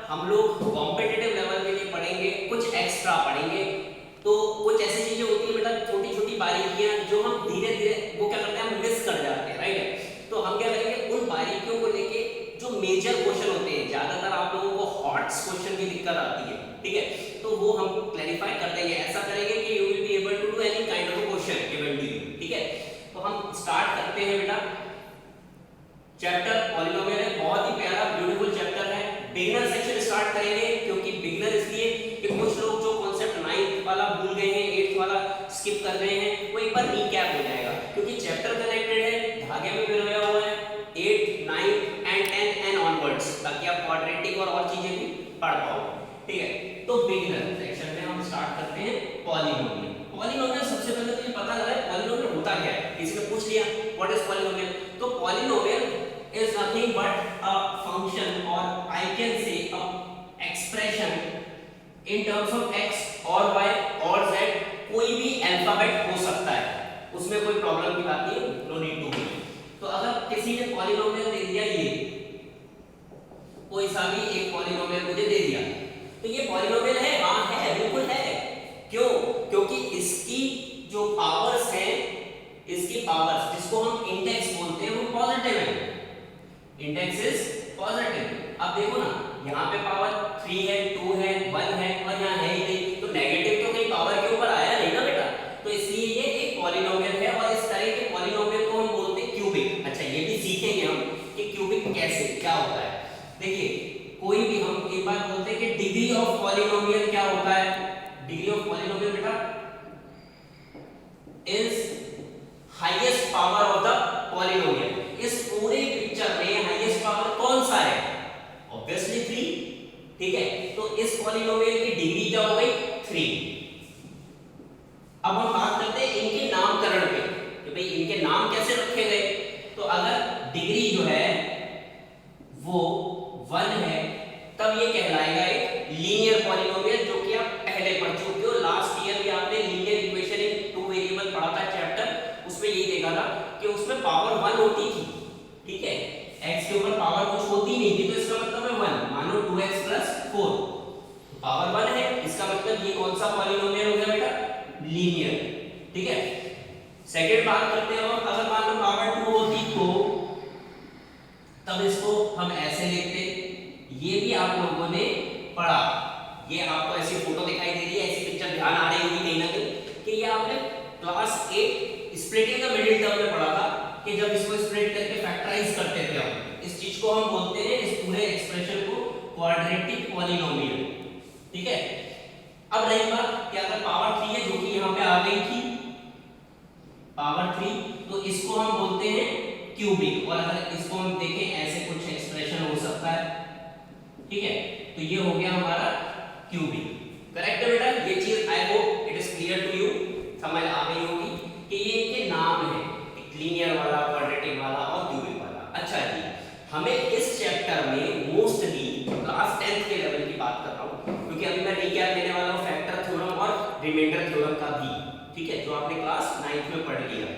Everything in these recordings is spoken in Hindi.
हम लोग कॉम्पिटिटिव लेवल के लिए पढ़ेंगे, कुछ एक्स्ट्रा पढ़ेंगे। तो कुछ ऐसी चीजें होती है बेटा, छोटी छोटी बारीकियां जो हम धीरे धीरे वो क्या करते हैं, हम मिस कर जाते हैं, राइट। तो हम क्या करेंगे, उन बारीकियों को लेके जो मेजर क्वेश्चन होते हैं, ज्यादातर आप लोगों को हॉट्स क्वेश्चन की दिक्कत आती है, ठीक है, तो वो हम क्लैरिफाई कर देंगे। ऐसा करेंगे कि you will be able to do any kind of question given to you, ठीक है। तो हम स्टार्ट करते हैं बेटा। चैप्टर पॉलिनोमियल है, बहुत ही प्यारा ब्यूटीफुल चैप्टर है। बिगिनर सेक्शन स्टार्ट करेंगे, क्योंकि बिगिनर इसलिए कि कुछ लोग जो कॉन्सेप्ट 9th वाला भूल गए हैं, 8th वाला स्किप कर रहे हैं, वो एक बार रीकैप हो जाएगा, क्योंकि चैप्टर कनेक्टेड है, धागे में पिरोया हुआ है 8th 9th and 10th and onwards, ताकि आप क्वाड्रेटिक और चीजें भी पढ़ पाओ, ठीक है। तो बिगिनर सेक्शन में हम स्टार्ट करते हैं पॉलिनोमियल। पॉलिनोमियल सबसे पहले तो ये पता लगा पॉलिनोमियल होता क्या है, किसी ने पूछ लिया व्हाट इज पॉलिनोमियल। तो polynomial is nothing but a function, or I can say a expression in terms of x or y or z, कोई भी अल्फाबेट हो सकता है, उसमें कोई प्रॉब्लम की बात नहीं है, नो नीड टू। तो अगर किसी ने पॉलिनोमियल दे दिया, ये कोई सा भी एक पॉलिनोमियल मुझे दे दिया, तो ये पॉलिनोमियल है, हाँ है, बिल्कुल है। क्यों? क्योंकि इसकी जो पावर्स हैं, इसकी पावर्स जिसको हम इंडेक्स बोलते हैं, वो पॉजिटिव है, इंडेक्स इज पॉजिटिव। अब देखो ना, यहाँ पे पावर 3 है, 2 है, 1 है, और यहाँ है ही नहीं, तो नेगेटिव तो कहीं पावर के ऊपर आया नहीं ना बेटा, तो इसलिए ये एक पॉलिनोमियल है। और इस तरह के पॉलिनोमियल को हम बोलते हैं क्यूबिक। अच्छा, ये भी सीखेंगे हम कि क्यूबिक कैसे क्या होता है। देखिए, कोई भी हम एक बार बोलते हैं कि डिग्री ऑफ पॉलिनोमियल क्या होता है। डिग्री ऑफ पॉलिनोमियल बेटा is highest power of the polynomial. इस पूरे पिक्चर में हाईएस्ट पावर कौन सा है? ऑब्वियसली 3, ठीक है। तो इस पॉलिनोमियल की डिग्री क्या हो गई? 3। अब हम बात करते हैं इनके नामकरण पे कि भाई इनके नाम कैसे रखे गए। तो अगर डिग्री जो है वो 1 है, तब ये कहलाएगा एक लीनियर पॉलिनोमियल, जो कि आप पहले पढ़ चुके हो। लास्ट ईयर भी आपने लीनियर इक्वेशन इन 2 वेरिएबल पढ़ा था चैप्टर, उसमें यही देखा था कि उसमें पावर 1 होती थी, ठीक है, x के ऊपर पावर कुछ होती नहीं थी, तो इसका मतलब है 1। मानो 2x + 4, तो पावर 1 है, इसका मतलब ये कौन सा पॉलिनोमियल हो गया बेटा? लीनियर, ठीक है। सेकंड बात करते हैं हम, अगर मान लो पावर 2 होती तो तब इसको हम ऐसे लिखते। ये भी आप लोगों ने पढ़ा, ये आपको ऐसी फोटो दिखाई दे रही है, ऐसी पिक्चर ध्यान आ रही होगी कहीं ना कहीं कि ये आपने class 8 splitting the middle term में पढ़ा था कि जब इसको स्प्लिट करके फैक्टराइज करते थे हम, इस चीज को हम बोलते हैं, इस पूरे एक्सप्रेशन को क्वाड्रेटिक पॉलिनोमियल, ठीक है। अब रही बात कि अगर पावर 3 है, जो कि यहाँ पे आ गई थी पावर 3, तो इसको हम बोलते हैं क्यूबिक। और अगर इसको हम देखें, ऐसे कुछ एक्सप्रेशन हो सकता है, ठीक है, तो ये हो गया हमारा क्यूबिक। करेक्ट है बेटा? ये चीज I hope it is clear to you, समझ आ गई होगी कि ये इनके नाम है, लीनियर वाला, क्वाड्रेटिक वाला और क्यूबिक वाला। अच्छा जी, हमें इस चैप्टर में मोस्टली क्लास 10th के लेवल की बात कर रहा हूँ, क्योंकि अभी मैं रीकैप देने वाला हूँ फैक्टर थ्योरम और रिमाइंडर थ्योरम का भी, ठीक है, जो आपने क्लास 9th में पढ़ लिया।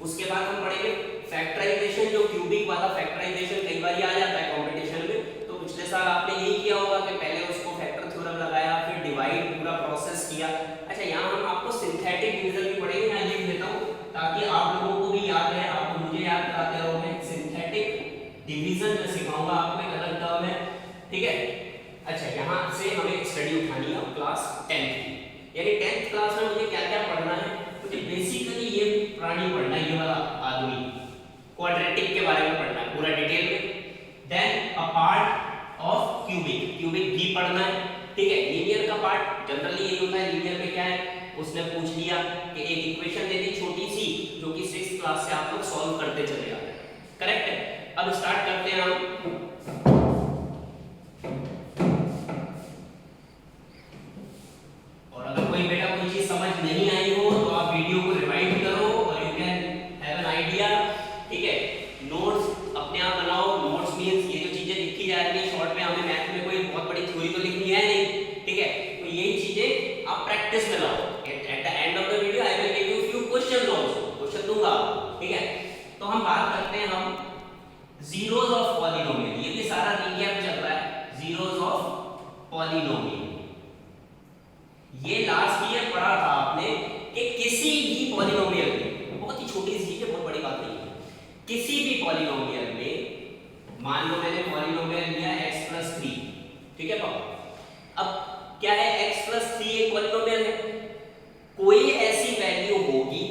उसके बाद हम पढ़ेंगे फैक्टराइजेशन, जो क्यूबिक वाला फैक्टराइजेशन कई बार आ जाता है कंपटीशन में। तो पिछले साल आपने यही किया होगा कि पहले उसको फैक्टर थ्योरम लगाया, फिर डिवाइड पूरा प्रोसेस किया। अच्छा, यहाँ हम आपको सिंथेटिक डिवीजन भी पढ़ेंगे, मैं लिख देता हूँ ताकि आप लोगों को भी याद रहे, आपको मुझे याद कराते रहो। मैं सिंथेटिक डिवीजन में सिखाऊंगा आपको, एक अलग टर्म है, ठीक है। अच्छा, यहाँ से हमें स्टडी उठानी है क्लास 10th की, यानी 10th क्लास में मुझे क्या क्या पढ़ना है। मुझे बेसिकली ये प्राणी पढ़ना है, ये वाला आदमी, क्वाड्रेटिक के बारे में पढ़ना है पूरा डिटेल में। Then a part of cubic, cubic भी पढ़ना है, ठीक है। लीनियर का पार्ट जनरली यही होता है, लीनियर में क्या है, उसने पूछ लिया कि एक इक्वेशन दे दी छोटी सी, जो कि 6th क्लास से आप लोग सॉल्व करते चले आ रहे हैं, करेक्ट है। अब स्टार्ट करते हैं हम। और अगर कोई बेटा कोई चीज समझ नहीं आई हो तो आप वीडियो को रिवाइंड करो और you can have an idea, ठीक है। नोट्स अपने आप बनाओ। नोट्स मींस ये जो चीजें लिखी जा रही है शॉर्ट में, हमें मैथ में कोई बहुत बड़ी थ्योरी तो लिखनी है नहीं, ठीक है। तो यही चीजें आप प्रैक्टिस में लाओ। At the end of the video I will give you few questions also, question दूंगा, ठीक है। तो हम बात करते हैं हम जीरोस ऑफ पॉलिनोमियल। ये भी सारा रीकैप चल रहा है, जीरोस ऑफ पॉलिनोमियल। ये लास्ट ईयर पढ़ा था आपने कि किसी भी पॉलिनोमियल में, बहुत ही छोटी सी चीज है, बहुत बड़ी बात नहीं है, किसी भी पॉलिनोमियल में मान लो मैंने पॉलिनोमियल लिया x+3, ठीक है पापा। अब क्या है, x+3 एक पॉलिनोमियल है, कोई ऐसी वैल्यू होगी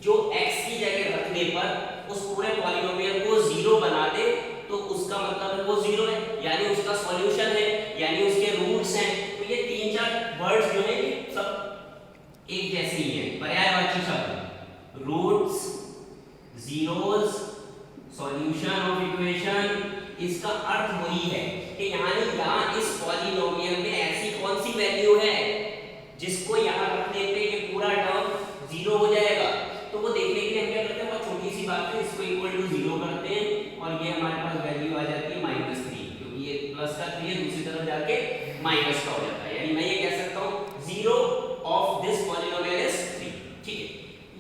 जो x की जगह रखने पर उस पूरे पॉलिनोमियल को जीरो बना दे, तो उसका मतलब है वो जीरो है, यानी उसका सॉल्यूशन है, यानी उसके रूट्स हैं। तो ये तीन चार वर्ड्स जो है सब एक जैसे ही है, पर्यायवाची शब्द, roots, zeros, solution of equation. इसका अर्थ वही है कि यहाँ इस पॉलिनोमियल में ऐसी कौन सी वैल्यू है जिसको यहाँ रखने पे ये पूरा टर्म जीरो हो जाएगा। तो वो देखने के लिए हम क्या करते हैं, बहुत छोटी सी बात है, इसको इक्वल टू जीरो करते हैं और ये हमारे पास वैल्यू आ जाती है -3, क्योंकि ये प्लस का 3 है, दूसरी तरफ जाके माइनस का हो जाता है, यानी मैं ये कह सकता हूँ zero of this polynomial is 3। ठीक है,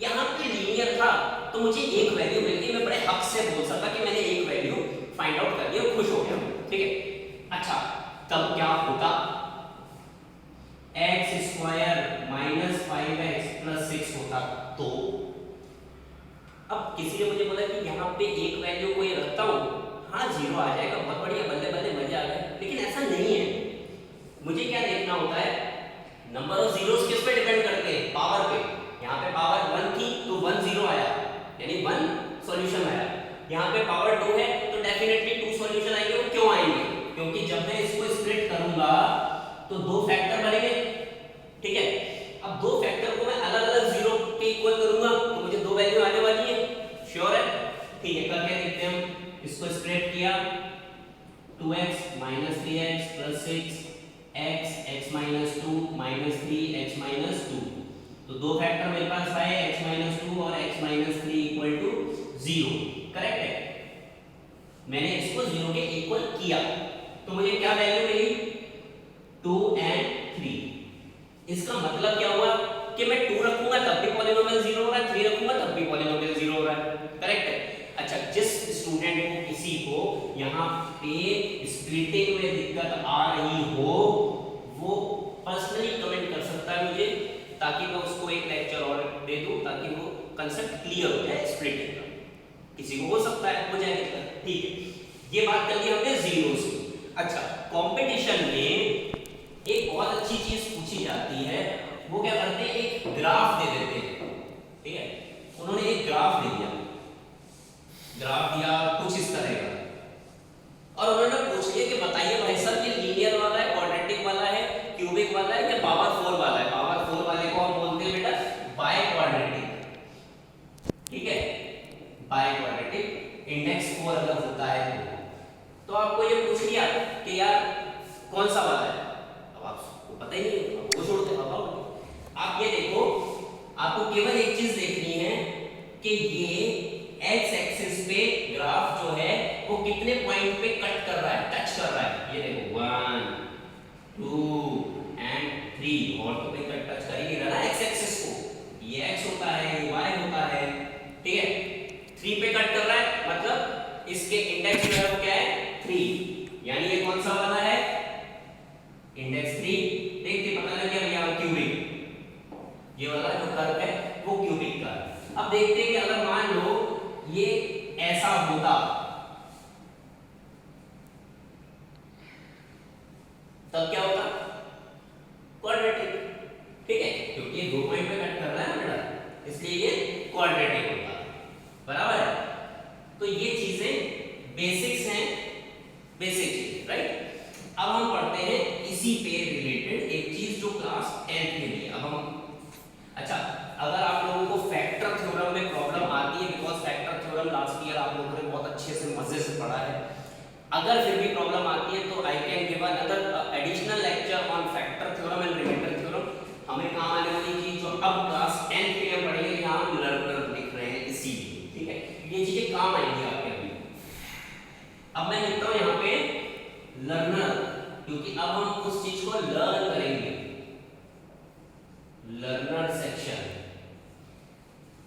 यहाँ पे लीनियर था तो मुझे एक वैल्यू मिल गई, मैं बड़े हक से बोल सकता कि मैंने एक वैल्यू फाइंड आउट कर लिया, खुश हो गया। ठीक है, अच्छा तब क्या होता, x² - 5x + 6 होता। तो अब किसी ने मुझे बोला कि यहाँ पे एक वैल्यू को ये रखता हूँ, हाँ जीरो आ जाएगा, बहुत बढ़िया, बल्ले बल्ले मजे आ गए, लेकिन ऐसा नहीं है। मुझे क्या देखना होता है, नंबर ऑफ जीरोस किस पे डिपेंड करते हैं, पावर पे। यहाँ पे पावर 1 थी तो 1 जीरो आया, यानी 1 सॉल्यूशन आया। यहाँ पे पावर 2 है तो डेफिनेटली 2 सॉल्यूशन आएंगे। वो क्यों आएंगे, क्योंकि जब मैं इसको स्प्लिट करूंगा तो दो फैक्टर बनेंगे। ठीक है, अब दो फैक्टर को मैं अलग अलग जीरो के इक्वल करूंगा तो मुझे दो वैल्यू आने वाली है, श्योर है। ठीक है, करके देखते हैं हम, इसको स्प्लिट किया, 2x - 3x + 6 x - 2 - 3 x - 2। तो दो फैक्टर मेरे पास आए, x - 2 और x - 3 = 0। करेक्ट है, मैंने इसको 0 के इक्वल किया तो मुझे क्या वैल्यू मिली, 2 और 3। इसका मतलब क्या हुआ कि मैं 2 रखूंगा तब भी पॉलिनोमियल 0 हो रहा है, 3 रखूंगा तब भी पॉलिनोमियल 0 हो रहा है। करेक्ट है। अच्छा, जिस स्टूडेंट को किसी को यहाँ पे स्प्लिटिंग में दिक्कत आ रही हो वो पर्सनली कमेंट कर सकता है मुझे, ताकि मैं उसको एक लेक्चर और दे दूं ताकि वो कंसेप्ट क्लियर हो जाए स्प्लिटिंग का। किसी को हो सकता है हो जाएगा। ठीक है, ये बात कर ली हमने जीरोस की। अच्छा, कंपटीशन में एक बहुत अच्छी चीज पूछी जाती है, वो क्या करते हैं, एक ग्राफ दे देते हैं। ठीक है, उन्होंने एक ग्राफ दे दिया, ग्राफ दिया कुछ इस तरह का, और उन्होंने पूछ लिया कि बताइए भाई साहब ये लीनियर वाला है, क्वाड्रेटिक वाला है, क्यूबिक वाला है या पावर 4 वाला है। पावर 4 वाले को हम बोलते हैं बेटा बाय क्वाड्रेटिक। ठीक है, बाय क्वाड्रेटिक, इंडेक्स 4 अगर होता है तो आपको ये पूछ लिया कि यार कौन सा वाला है, अब आपको पता ही नहीं, आपको छोड़ दे। आप ये देखो, आपको केवल एक चीज देखनी है कि ये एक्स एक्सिस पे ग्राफ जो है वो कितने पॉइंट पे कट कर रहा है, टच कर रहा है। ये देखो 1 2 एंड 3, और तो कोई कट टच कर ही नहीं रहा ना एक्स एक्सिस को, ये एक्स होता है ये वाई होता है। ठीक है, 3 पे कट कर रहा है, मतलब इसके इंडेक्स जो है वो क्या है 3, यानी ये कौन सा वाला है, इंडेक्स 3। देखते पता लग गया भैया क्यूबिक, ये वाला जो कर्व है वो क्यूबिक का। अब देखते हैं कि अगर मान लो ये ऐसा होता तब क्या होता, क्वाड्रेटिक। ठीक है, क्योंकि ये 2 पॉइंट पे कट कर रहा है ना बेटा, इसलिए ये क्वाड्रेटिक होता है, बराबर है। तो ये चीजें बेसिक्स हैं, बेसिक चीज, राइट। अब हम पढ़ते हैं इसी पे रिलेटेड एक चीज जो क्लास 10th में ली। अब हम, अच्छा अगर आप लोगों को फैक्टर थ्योरम में प्रॉब्लम आती है, because factor theorem last year आप लोगों ने बहुत अच्छे से मजे से पढ़ा है, अगर फिर भी प्रॉब्लम आती है तो I can give another additional lecture on factor theorem and remainder theorem. हमें काम आने वाली चीज जो अब क्लास 10th के लिए पढ़ेंगे, यहाँ हम लर्नर लिख रहे हैं इसीलिए। ठीक है, ये चीजें काम आएंगी आपके अभी। अब मैं लिखता हूँ यहाँ पे लर्नर, क्योंकि अब हम उस चीज को लर्न करेंगे। लर्नर सेक्शन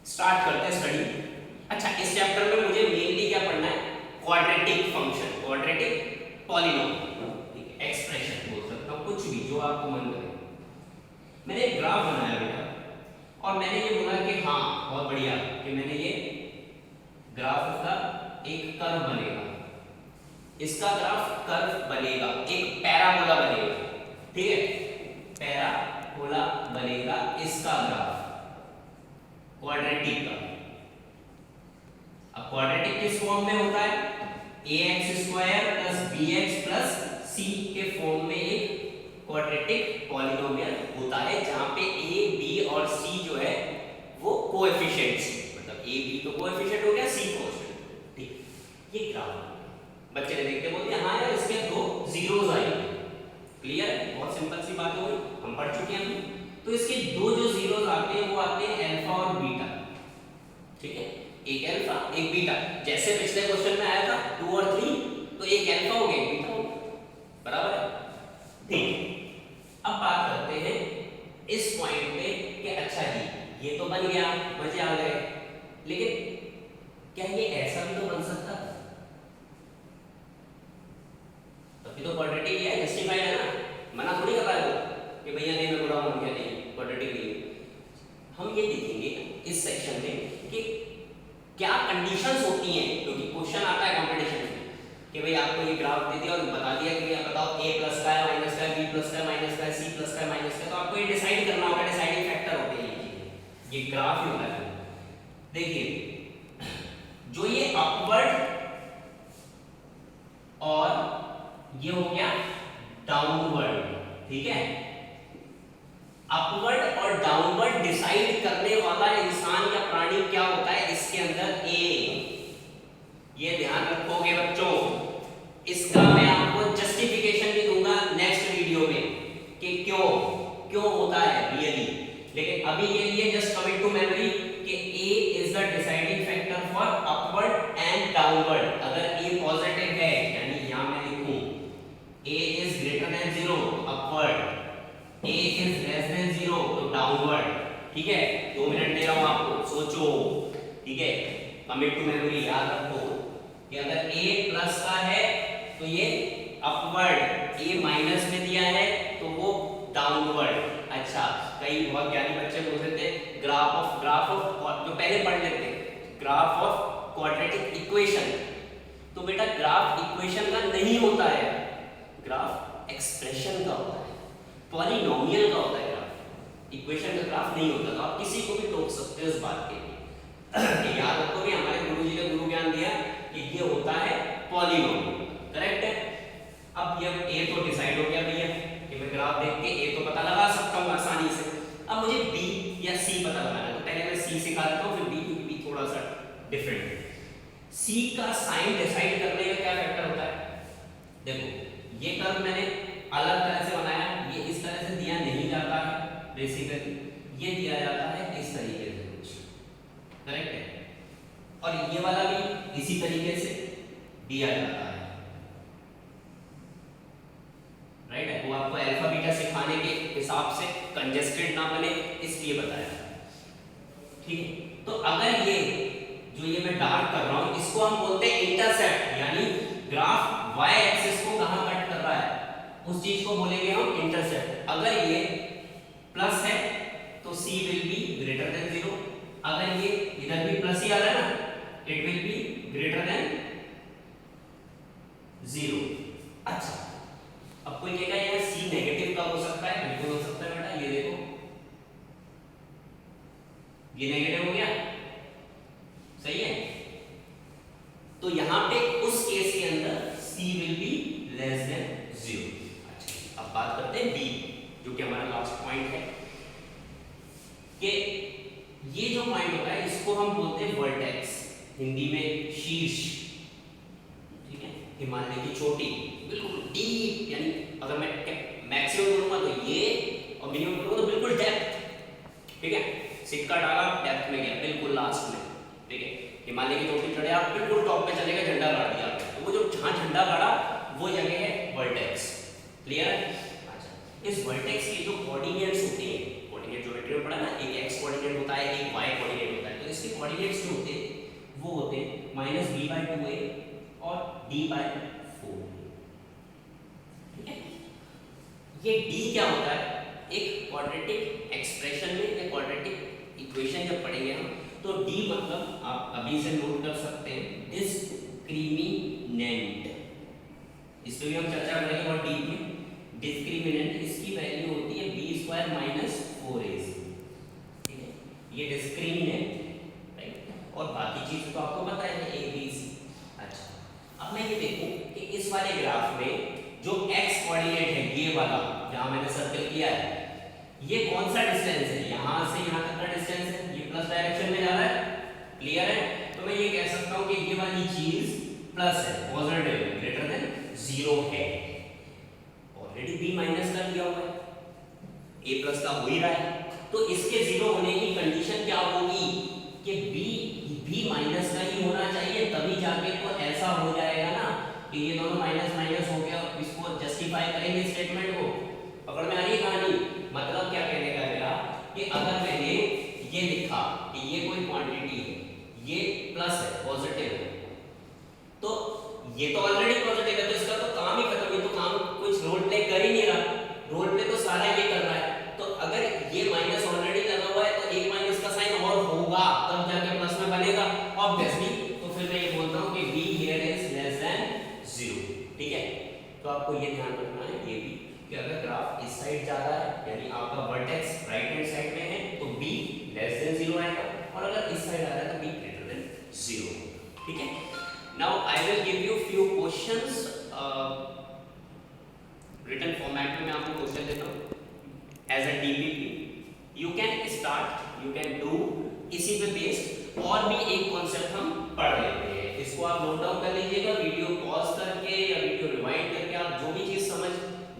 स्टार्ट करते हैं स्टडी। अच्छा, इस चैप्टर में मुझे मेनली क्या पढ़ना है, क्वाड्रेटिक फंक्शन, क्वाड्रेटिक पॉलिनोमियल, ठीक है, एक्सप्रेशन बोल सकता हूँ, आपको मन करे। मैंने एक ग्राफ बनाया बेटा और मैंने ये बोला कि हाँ बहुत बढ़िया कि मैंने ये ग्राफ का एक कर्व बनेगा, इसका ग्राफ कर्व बनेगा, एक पैराबोला बनेगा, ठीक है, पैराबोला बनेगा, इसका ग्राफ क्वाड्रेटिक का। अब क्वाड्रेटिक किस फॉर्म में होता है? ax square plus bx plus c के फॉर्म में एक क्वाड्रेटिक पॉलिनोमियल होता है जहां पे a b और c जो है वो कोएफिशिएंट्स, मतलब a b तो कोएफिशिएंट हो गया, c कांस्टेंट, ठीक। ये ग्राफ बच्चे ने देखते बोलते हैं हाँ यार इसके दो जीरोस आएंगे, क्लियर है, बहुत सिंपल सी बात हो गई, हम पढ़ चुके हैं। तो इसके दो जो जीरोस आते हैं वो आते हैं अल्फा और बीटा, ठीक है, एक अल्फा एक बीटा, जैसे पिछले क्वेश्चन में आया था 2 और 3, तो एक अल्फा हो गया एक बीटा हो गया, बराबर है, ठीक। अब बात करते हैं इस पॉइंट पे कि अच्छा जी ये तो बन गया, मजे आ गए, लेकिन क्या ये ऐसा भी तो बन सकता था? तभी तो क्वाड्रेटिक है, जस्टिफाइड है ना, मना थोड़ी कर रहा है वो कि भैया नहीं मैं बुरा हूं क्या, नहीं क्वाड्रेटिक नहीं। हम ये देखेंगे इस सेक्शन में कि क्या कंडीशंस होती हैं, क्योंकि क्वेश्चन आता है कंपटीशन में कि भाई आपको ये ग्राफ दे दिया और बता दिया कि आप बताओ a प्लस का है, माइनस का है, b प्लस का है, माइनस का है, c प्लस का है, माइनस का है, तो आपको ये डिसाइड करना होगा, डिसाइडिंग फैक्टर होते हैं ये ग्राफ ही होता है। देखिए जो ये अपवर्ड और ये हो गया डाउनवर्ड, ठीक है, अपवर्ड और डाउनवर्ड डिसाइड करने वाला इंसान या प्राणी क्या होता है इसके अंदर? ए। ये ध्यान रखोगे बच्चों, इसका मैं आपको जस्टिफिकेशन भी दूंगा नेक्स्ट वीडियो में कि क्यों क्यों होता है रियली, लेकिन अभी के लिए जस्ट कमिट टू मेमोरी कि A is the deciding factor for upward and downward. अगर ए पॉजिटिव है यानी यहां मैं लिखूं A is greater than 0 upward, a is less than 0 तो डाउनवर्ड, ठीक है, 2 मिनट दे रहा हूं आपको, सोचो, ठीक है, कमिट टू मेमोरी, याद रखो कि अगर a प्लस का है तो ये अपवर्ड, a माइनस में दिया है तो वो डाउनवर्ड। अच्छा, कई बहुत ज्ञानी बच्चे बोलते थे ग्राफ ऑफ जो पहले पढ़ लेते ग्राफ ऑफ क्वाड्रेटिक इक्वेशन, तो बेटा ग्राफ इक्वेशन का नहीं होता है, ग्राफ एक्सप्रेशन का होता है, पॉलिनोमियल का होता है ग्राफ, इक्वेशन का ग्राफ नहीं होता। तो आप किसी को भी टोक सकते हो इस बात के लिए। याद रखो कि हमारे गुरुजी ने गुरु ज्ञान दिया कि ये होता है पॉलिनोमियल, करेक्ट है। अब ये a तो डिसाइड हो गया भैया कि मैं ग्राफ देख के a तो पता लगा सकता हूं आसानी से। अब मुझे b या c पता लगाना है, तो पहले मैं c सिखा देता हूं, फिर b, क्योंकि b थोड़ा सा डिफरेंट है। c का साइन डिसाइड करने का क्या फैक्टर होता है? देखो ये कर्व मैंने अलग तरह से बनाया, ये इस तरह से दिया नहीं जाता है बेसिकली, ये दिया जाता है इस तरीके से कुछ, करेक्ट है, और ये वाला भी इसी तरीके से दिया जाता है, राइट है। वो आपको अल्फा बीटा सिखाने के हिसाब से कंजेस्टेड ना बने इसलिए बताया, ठीक है। तो अगर ये जो ये मैं डार्क कर रहा हूं इसको हम बोलते हैं इंटरसेप्ट, यानी ग्राफ y एक्सिस को कहां कट कर रहा है उस चीज को बोलेंगे हम इंटरसेप्ट। अगर ये प्लस है तो c will be greater than 0, अगर ये इधर भी प्लस ही आ रहा है ना, it will be greater than 0। अच्छा, अब कोई कहेगा यार c नेगेटिव कब हो सकता है? बिल्कुल हो सकता है बेटा, ये देखो ये नेगेटिव हो गया, सही है। तो यहां पे उस केस के अंदर c will be less than 0। अब बात करते हैं b, जो कि हमारा लास्ट पॉइंट है, कि ये जो पॉइंट होता है इसको हम बोलते हैं वर्टेक्स, हिंदी में शीर्ष, ठीक है, हिमालय की चोटी, बिल्कुल डीप, यानी अगर मैं मैक्सिमम करूंगा तो ये और मिनिमम करूंगा तो बिल्कुल डेप्थ, ठीक है, सिक्का डाला डेप्थ में गया बिल्कुल लास्ट में, ठीक है, हिमालय की चोटी चढ़े आप बिल्कुल टॉप पे चले गए, झंडा गाड़ दिया, तो वो जो जहां झंडा गाड़ा वो जगह है वर्टेक्स, क्लियर है। अच्छा, इस वर्टेक्स के जो कोऑर्डिनेट्स होते हैं, कोऑर्डिनेट ज्योमेट्री में पढ़ा ना, एक x कोऑर्डिनेट होता है, एक y कोऑर्डिनेट होता है, तो इसके कोऑर्डिनेट्स जो होते हैं वो होते हैं -b/2a और d/4, ठीक है। ये डी क्या होता है, एक क्वाड्रेटिक एक्सप्रेशन में या क्वाड्रेटिक इक्वेशन जब पढ़ेंगे हम तो डी मतलब आप अभी से नोट कर सकते हैं डिस्क्रिमिनेंट, इस पे भी हम चर्चा करेंगे बहुत डीप में। डिस्क्रिमिनेंट इसकी वैल्यू होती है बी स्क्वायर माइनस 4ac, ठीक है, ये डिस्क्रिमिनेंट, राइट, और बाकी चीज तो आपको पता है ए बी सी। अच्छा, अब मैं ये देखूं कि इस वाले ग्राफ में जो x कोऑर्डिनेट है ये वाला जहां मैंने सर्कल किया है, ये कौन सा डिस्टेंस है, यहां से यहां तक का डिस्टेंस है, ये प्लस डायरेक्शन में जा रहा है, क्लियर है। तो मैं ये कह सकता हूं कि ये वाली चीज प्लस है, पॉजिटिव है, ग्रेटर देन 0 है। ऑलरेडी b माइनस का दिया हुआ है, a प्लस का हो ही रहा है, तो इसके 0 होने की कंडीशन क्या होगी कि b माइनस का ही होना चाहिए, तभी जाके तो ऐसा हो जाएगा ना कि ये दोनों माइनस माइनस हो गया, इसको जस्टिफाई करेंगे स्टेटमेंट को। पकड़ में आ रही कहानी, मतलब क्या कहने का मेरा कि अगर मैंने ये लिखा कि ये कोई क्वांटिटी है, ये प्लस है, पॉजिटिव है, तो ये तो ऑलरेडी पॉजिटिव है, तो इसका तो काम ही खत्म, ये तो काम कुछ रोल प्ले कर ही नहीं रहा, रोल प्ले तो सारा ये कर रहा है। तो अगर ये माइनस ऑलरेडी लगा हुआ है तो एक माइनस का साइन और होगा तब जाके प्लस में बनेगा ऑब्वियसली। तो फिर मैं ये बोलता हूं कि b here is less than 0, ठीक है। तो आपको ये ध्यान रखना है ये भी कि अगर ग्राफ इस साइड जा रहा है यानी आपका वर्टेक्स राइट हैंड साइड में है तो b लेस देन 0 आएगा, और अगर इस साइड आ रहा है तो b ग्रेटर देन 0, ठीक है। Now I will give you few questions written format में मैं आपको क्वेश्चन देता हूँ as a DPP. You can start, you can do, इसी पे बेस्ड और भी एक कॉन्सेप्ट हम पढ़ लेते हैं, इसको आप नोट डाउन कर लीजिएगा, वीडियो पॉज करके या वीडियो रिवाइंड करके आप जो भी चीज समझ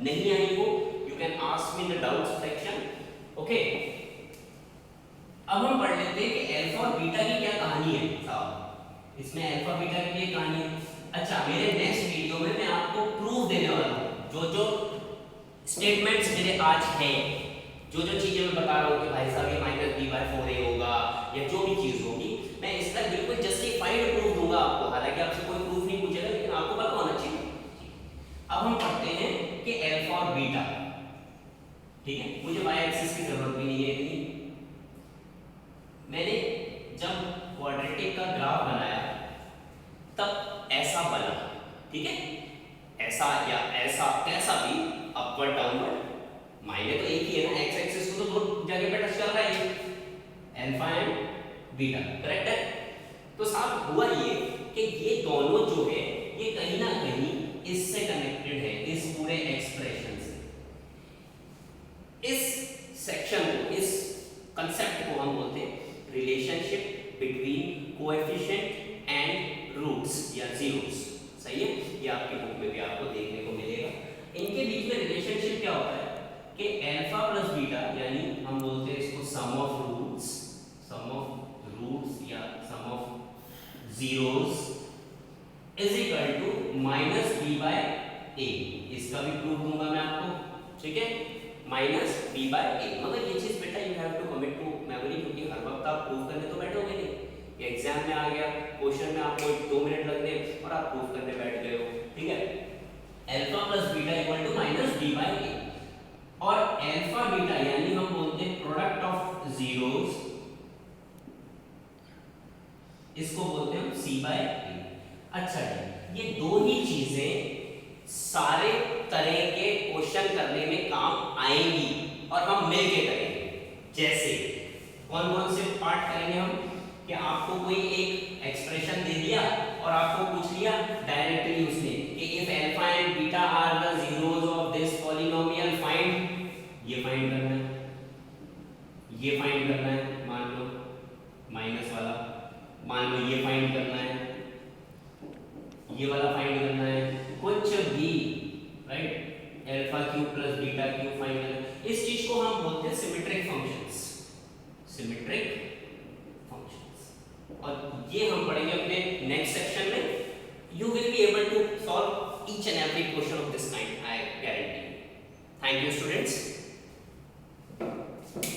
नहीं आई हो you can ask me in the doubts section, okay? अब हम पढ़ लेते हैं कि अल्फा और बीटा की क्या कहानी है साहब, इसमें अल्फा बीटा की ये कहानी है। अच्छा, मेरे नेक्स्ट वीडियो में मैं आपको प्रूफ देने वाला हूँ, जो स्टेटमेंट्स मेरे आज हैं, जो चीजें मैं बता रहा हूँ कि भाई साहब ये माइनस b/4a होगा या जो भी चीज होगी, मैं इसका बिल्कुल जस्टिफाइड प्रूफ दूंगा आपको, हालांकि आपसे कोई प्रूफ नहीं पूछेगा लेकिन आपको पता होना चाहिए। अब हम पढ़ते हैं कि अल्फा और बीटा, ठीक है, मुझे y एक्सिस की जरूरत भी नहीं है इतनी। मैंने जब क्वाड्रेटिक का ग्राफ बनाया तब ऐसा बना, ठीक है, ऐसा या ऐसा कैसा भी, अपवर्ड डाउनवर्ड, मायने तो एक ही है ना, एक्स एक्सिस को तो दो जगह पे टच कर रहा है अल्फा एंड बीटा, करेक्ट है। तो साहब हुआ ये कि ये दोनों जो है ये कहीं ना कहीं इससे कनेक्टेड है, इस पूरे एक्सप्रेशन से। इस सेक्शन को, इस कंसेप्ट को हम बोलते हैं relationship between coefficient and roots या जीरोस, सही है, ये आपकी बुक में भी आपको देखने को मिलेगा। इनके बीच में रिलेशनशिप क्या होता है कि अल्फा प्लस बीटा, यानी हम बोलते हैं इसको सम ऑफ रूट्स या sum of zeros is equal to minus b/a, इसका भी प्रूफ दूंगा मैं आपको, ठीक है, माइनस b/a। मगर ये चीज बेटा you have to commit to memory, क्योंकि हर वक्त आप प्रूफ करने तो बैठोगे नहीं, ये एग्जाम में आ गया, क्वेश्चन में आपको 2 मिनट लगने और आप प्रूफ करने बैठ गए हो, ठीक है। Alpha plus beta equal to minus b/a, और अल्फा बीटा यानी हम बोलते हैं प्रोडक्ट ऑफ जीरोस, इसको बोलते हैं हम c/a। अच्छा जी, ये दो ही चीजें सारे तरह के क्वेश्चन करने में काम आएंगी और हम मिलके करेंगे। जैसे कौन कौन से पार्ट करेंगे हम कि आपको कोई एक एक्सप्रेशन दे दिया और आपको पूछ लिया डायरेक्टली उसने कि if alpha and beta are the zeros of this polynomial find, ये फाइंड करना है, ये फाइंड करना है, मान लो माइनस वाला, मान लो ये फाइंड करना है, ये वाला फाइंड करना है, कुछ भी, right, alpha cube plus beta cube find करना है। इस चीज को हम बोलते हैं सिमेट्रिक फंक्शंस, सिमेट्रिक फंक्शंस, और ये हम पढ़ेंगे अपने नेक्स्ट सेक्शन में। You will be able to solve each and every question of this kind, I guarantee. Thank you students.